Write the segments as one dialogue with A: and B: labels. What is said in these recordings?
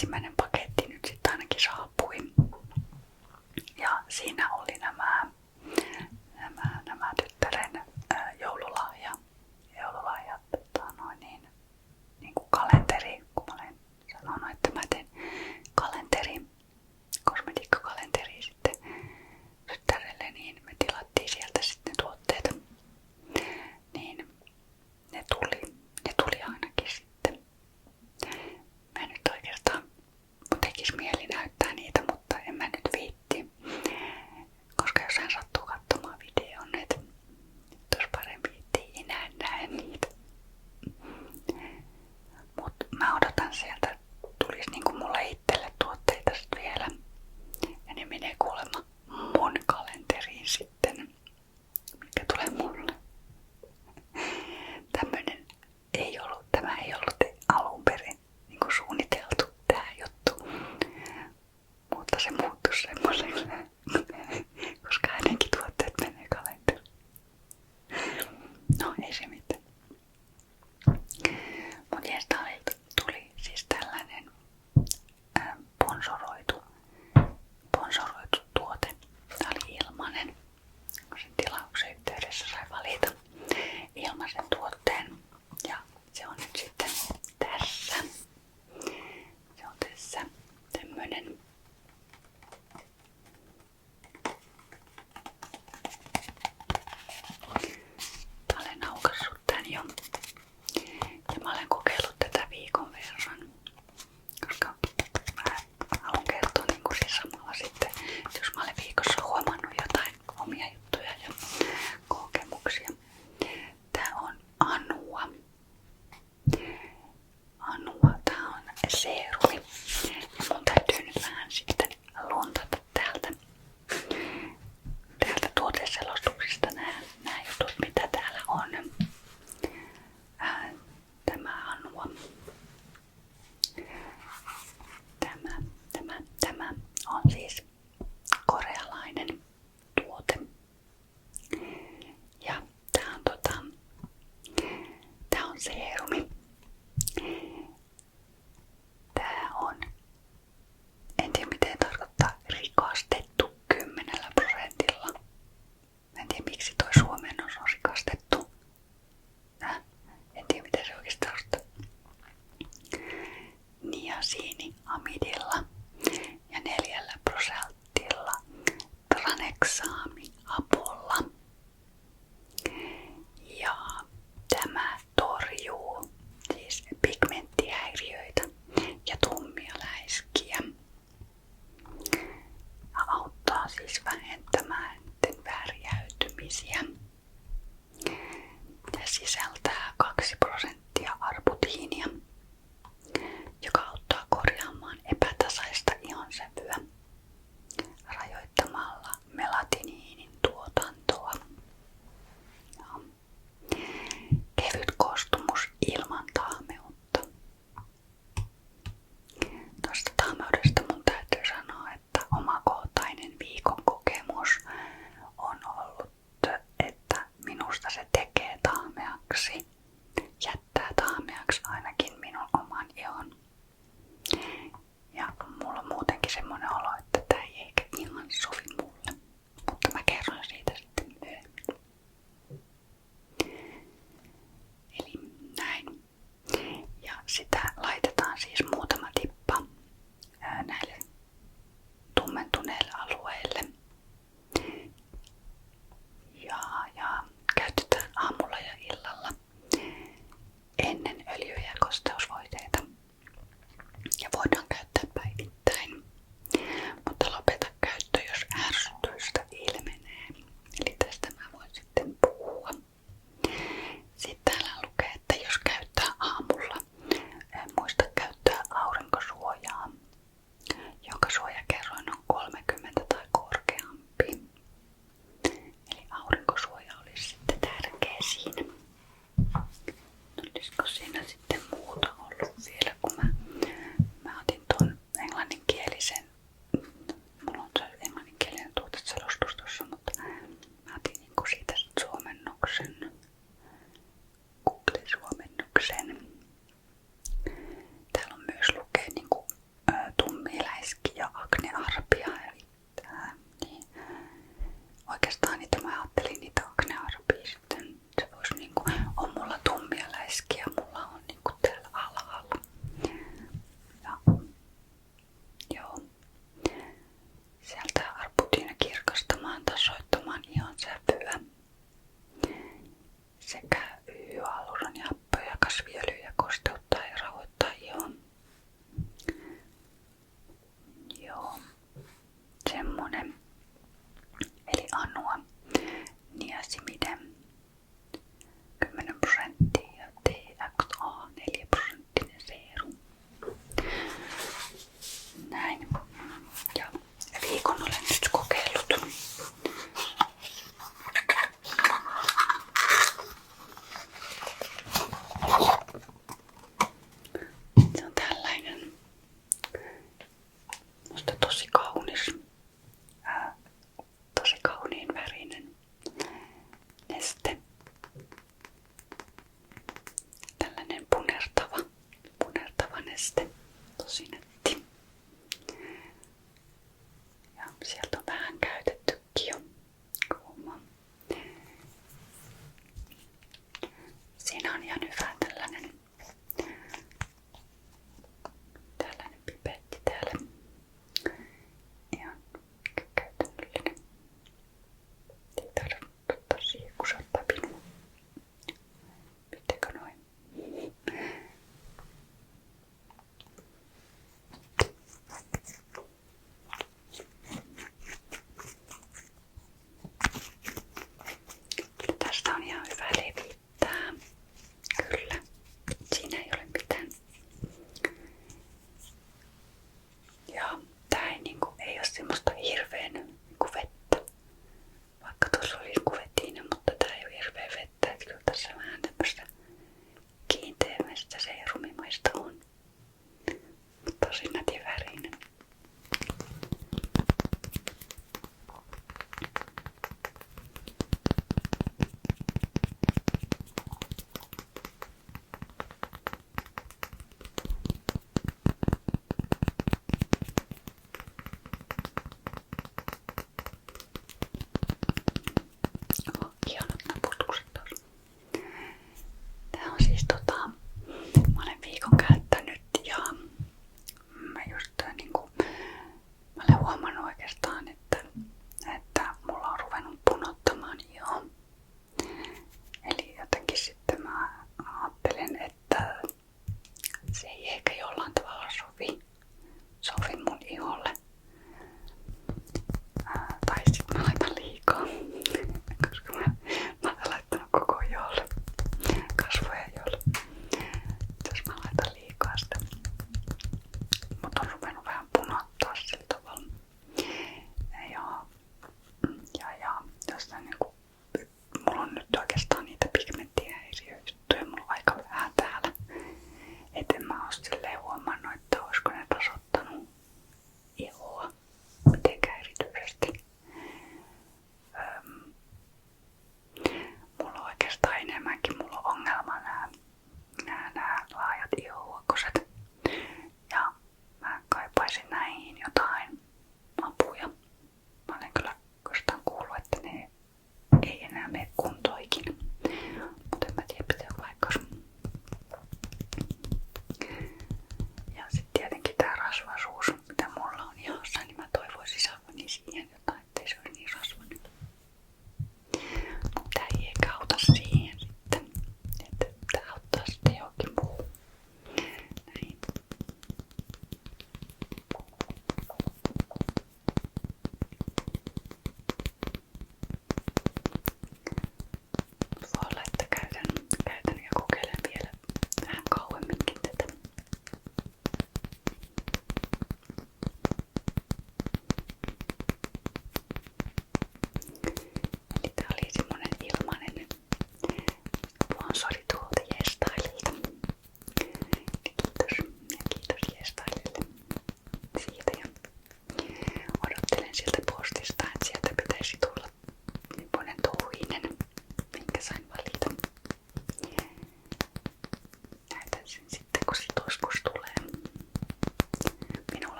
A: ensimmäinen paketti nyt sitten ainakin saapui. Ja siinä oli nämä tyttären joululahjat niin kuin kalenteri, kun mä olen sanonut, että mä teen kosmetiikkakalenteri sitten tyttärelle, niin me tilattiin sieltä sitten tuotteet. Niin ne tuli ainakin sitten. Mä nyt oikeastaan tekis mieli näyttää niitä, mutta en mä nyt viitti. Koska jos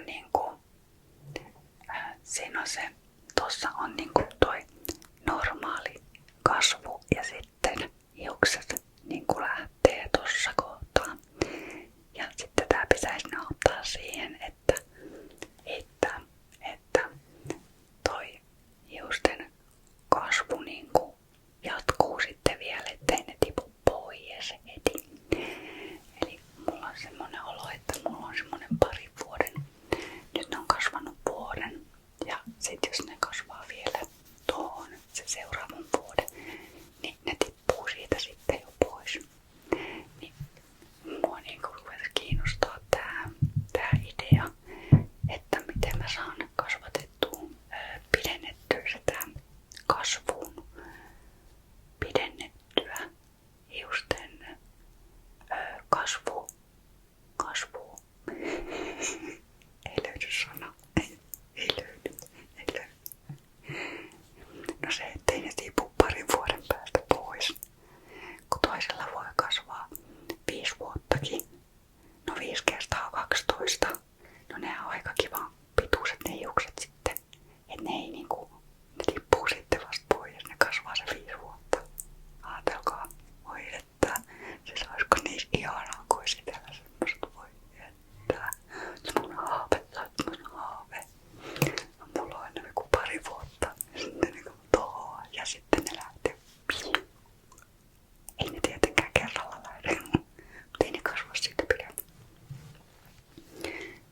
A: on niinku, siinä on se, tossa on niinku toi normaali kasvu ja sitten hiukset niinku lähtee tossa kohtaa. Ja sitten tää pitäisi auttaa siihen, että toi hiusten kasvu niinku jatkuu sitten vielä, ettei ne tipu pois heti. Eli mulla on semmonen olo, että mulla on semmonen parin vuoden. Nyt ne on kasvanut vuoden. Ja sit jos ne kasvaa vielä tuohon se seuraavan vuoden, niin ne tippuu siitä sitten jo pois. Niin mua niinku rupesi kiinnostaa tää idea, että miten mä saan kasvatettua, pidennettyä sitä kasvuun, pidennettyä hiusten kasvu. Ei löydy sana. Ei löydy. No se, ettei ne tipu parin vuoden päästä pois. Kun toisella voi kasvaa 5 vuottakin. No 5 kertaa 12. No ne on aika kivan pituiset ne hiukset sitten. Et ne ei niinku, ne tippuu sitten vasta pois. Ne kasvaa se 5 vuotta. Aatelkaa, voi että. Siis olisiko niin ihanaa kuin esitellä semmoista, voi että. Se mun haave, No, mulla on enemmän kuin pari vuotta. Ja sitten niinku tohon. Ja sitten ne lähtee. Ei ne tietenkään kerralla lähde. Mutta ei ne kasva siitä pidemmän.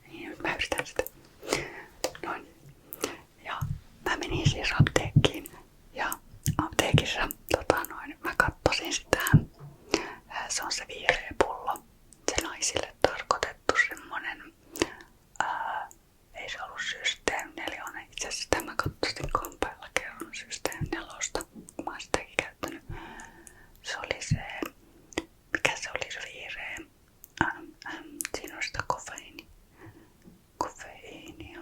A: Niin nyt mä yritän sitä. Noin. Ja mä menin siis apteekkiin. Ja apteekissa mä kattosin sitä. Se on se vihreä pullo. Se naisille tarkoitettu semmonen. Ei se ollut System 4. Itse asiassa sitä mä katsoin kampailla kerran System 4. Kun mä oon sitäkin käyttänyt. Se oli se. Mikä se oli se vihreä? Siinä on sitä kofeiinia.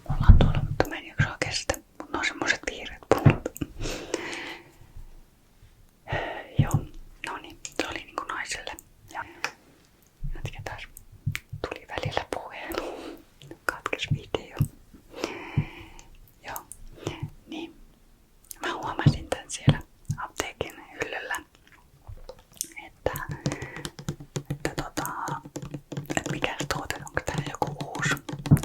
A: Ollaan tuolla, mutta mä en jaksa kestä. Mutta ne on semmoset vihreät pullot. Joo, no niin, se oli niinku naiselle. Ja jatketaan. Tuli välillä puhelu. Katkes video. Joo, niin. Mä huomasin tän siellä apteekin hyllyllä, että mikäs tuote, onko täällä joku uusi,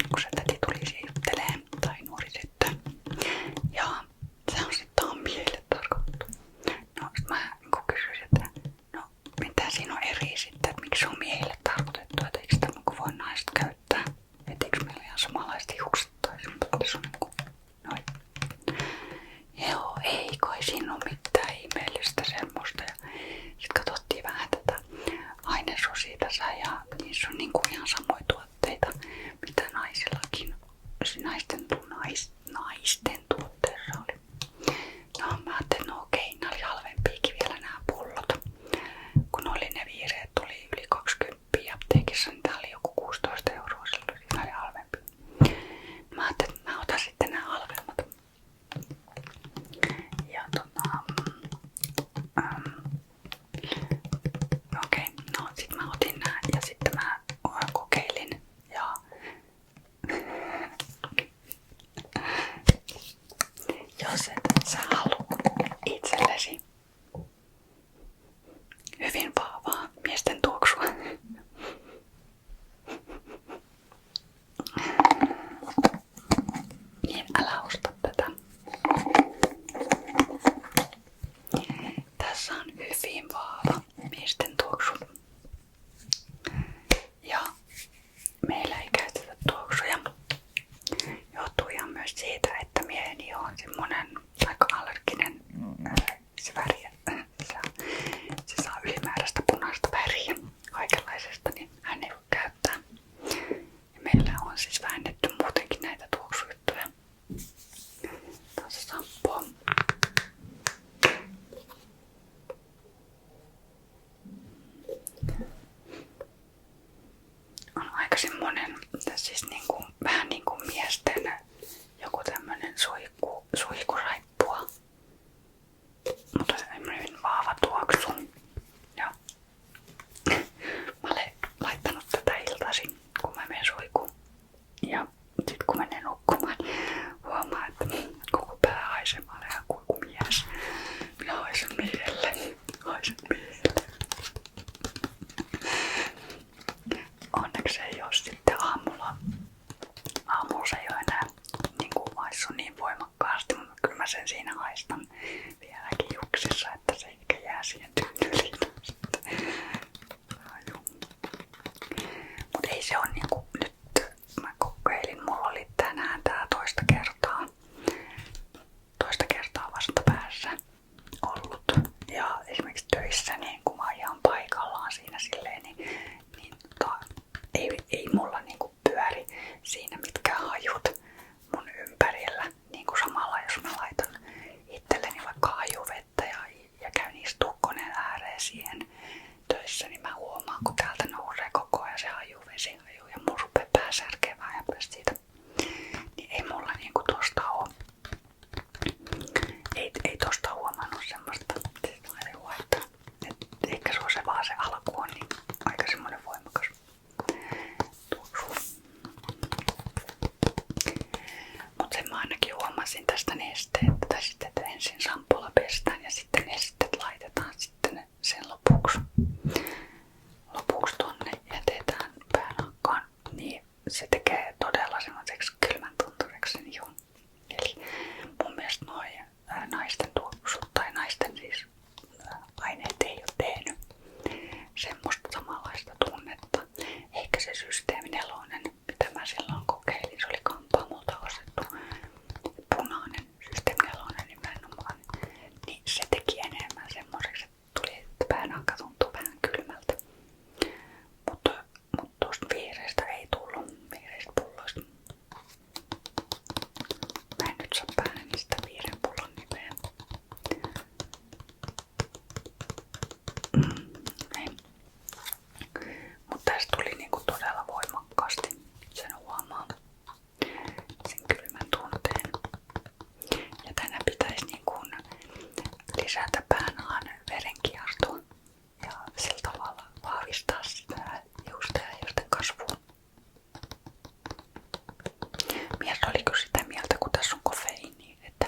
A: kun se täti tuli siihen juttelee, tai nuori tyttö. Ja se on sitten miehille tarkoitettu. No sit mä kysyisin, että no mitä siinä on eri sitten, että miksi se on miehille tarkoitettu, että eikö sitä voi naiset käyttää, että eikö meillä ihan samanlaiset hiukset tai se on niinku noin. Joo, ei kai siinä ole mitään ihmeellistä semmoista. Ja sit katsottiin vähän tätä ainesosia tässä ja niissä on niinku ihan samoja tuotteita, mitä naisillakin. Naisten tuotteissa oli. No mä ajattelin, no okei, nää oli halvempiakin vielä nämä pullot. Kun oli ne vihreät, tuli yli 20 apteekissa, niin tää oli joku 16 €, silloin siinä oli halvempi. Mä ajattelin, että mä otan sitten nämä halvemmat. Ja okei, no sit mä otin nää ja sitten mä kokeilin ja se on niinku nyt, mä kokeilin, mulla oli tänään tää toista kertaa vasta päässä ollut. Ja esimerkiksi töissä, niin kun mä oon ihan paikallaan siinä silleen, niin ei mulla niinku pyöri siinä mitkään hajut mun ympärillä. Niinku samalla jos mä laitan itselleni vaikka hajuvettä ja käyn istua koneen ääreen siihen töissä, niin mä huomaan, kun täältä nousee koko ajan se hajuvesihaju ja mun rupee pää särkevää ja päästä siitä. Niin ei mulla niinku tosta oo. Ei tosta huomannut semmoista. Että ehkä se on se vaan se alku on niin aika semmonen voimakas tuoksu. Mut sen mä ainakin huomasin tästä nesteettä. Tai sitten että ensin sampolla pestään ja sitten nesteet laitetaan sitten sen lopuksi tonne jätetään päänahkaan. Niin se tekee todella semmoiseksi kylmän tuntuiseksi sen ihon. Eli mun mielestä noi naisten tuoksut tai naisten siis aineet ei ole tehnyt semmoista samanlaista tunnetta. Ehkä se Systeemi 4, mitä mä silloin kokeilin, se oli Kampaamolta ostettu punainen Systeemi 4 nimenomaan. Niin se teki enemmän semmoiseksi, että tuli, että päänahka tuntuu vähän kylmältä. Mutta tuosta vihreistä ei tullut, vihreistä pulloista. Mä en nyt saa päähän niistä vihreän pullon nimeä. Mutta tästä tuli niinku todella voimakkaasti, sen huomaa, sen kylmän tunteen. Ja tänään pitäisi niinku lisätä päänahan verenkiertoa ja sillä tavalla vahvistaa sitä hiusten kasvua. Mies oliko sitä mieltä, kun tässä on kofeiini, että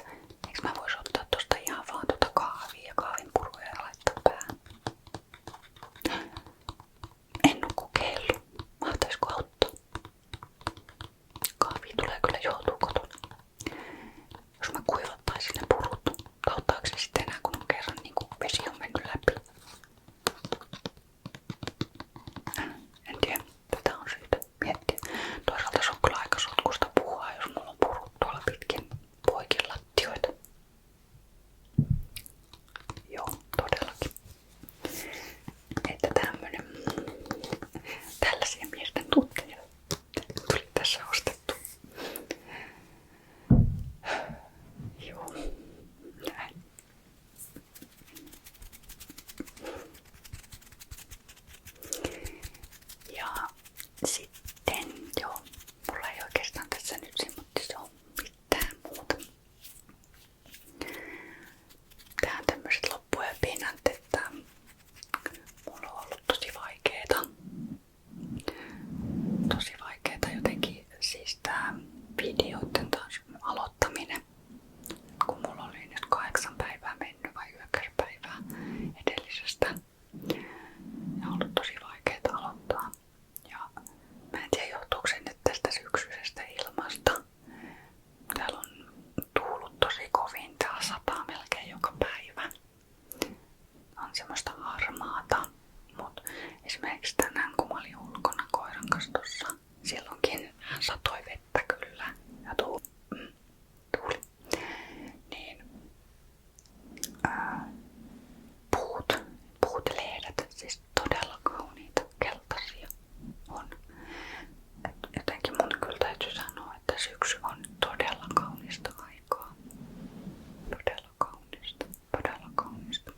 A: eikö mä vois ottaa tosta ihan vaan kahvia ja kahvinpuruja ja laittaa päähän. En oo kokeillut. Mahtaisiko auttaa? Kahvi tulee kyllä joutuu kotona. Jos mä kuivattaisin ne purut, auttaako se sitten enää kun on kerran niin kun vesi on mennyt läpi? En tiedä, tätä on syytä miettiä. Toisaalta se on kyllä aika sotkusta puhua, jos mulla on purut tuolla pitkin poikin lattioita. Joo, todellakin. Että tällaisia miesten tuotteita tuli tässä ostettu. Joo, näin. Ja sitten joo, mulla ei oikeastaan tässä nyt semmoista ole mitään muuta. Tää on tämmöset loppujen pinnat, että mulla on ollut tosi vaikeeta jotenkin siis tää videoiden taas aloittaminen. Kun mulla oli nyt 8 päivää mennyt vai 9 päivää edellisestä. Ja ollut tosi vaikeeta aloittaa. Ja mä en tiedä johtuuko se nyt tästä syksyisestä ilmasta. Täällä on tuulut tosi kovin, täällä sataa melkein joka päivä. On semmoista harmaata, mut esimerkiksi tänään kun mä olin ulkona koiran kanssa tossa, silloinkin satoi vettä kyllä ja tuuli. Niin puut lehdet, siis todella kauniita keltaisia on. Jotenkin mun kyllä täytyy sanoa, että syksy on todella kaunista aikaa. Todella kaunista.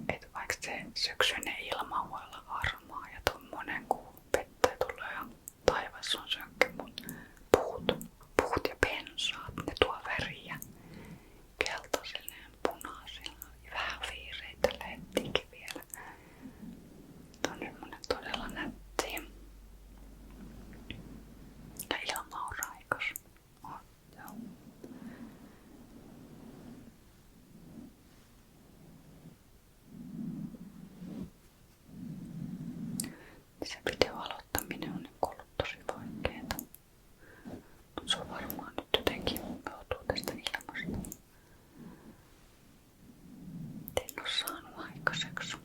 A: Et vaikka se syksyinen ilma voi olla harmaa ja tommonen kun vettä tulee ja taivas on synkkä, mut puut ja pensaat, ne tuo väriä keltaisille ja punaisille ja vähän vihreitä lehtiäkin vielä. Tää on semmonen todella nätti. Ja ilma on raikas. Joo. Se videon aloittaminen on nyt ollut tosi vaikeeta. Mut se on varmaan nyt jotenkin joutuu tästä ilmasta. En oo saanut aikaiseksi.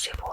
A: sivu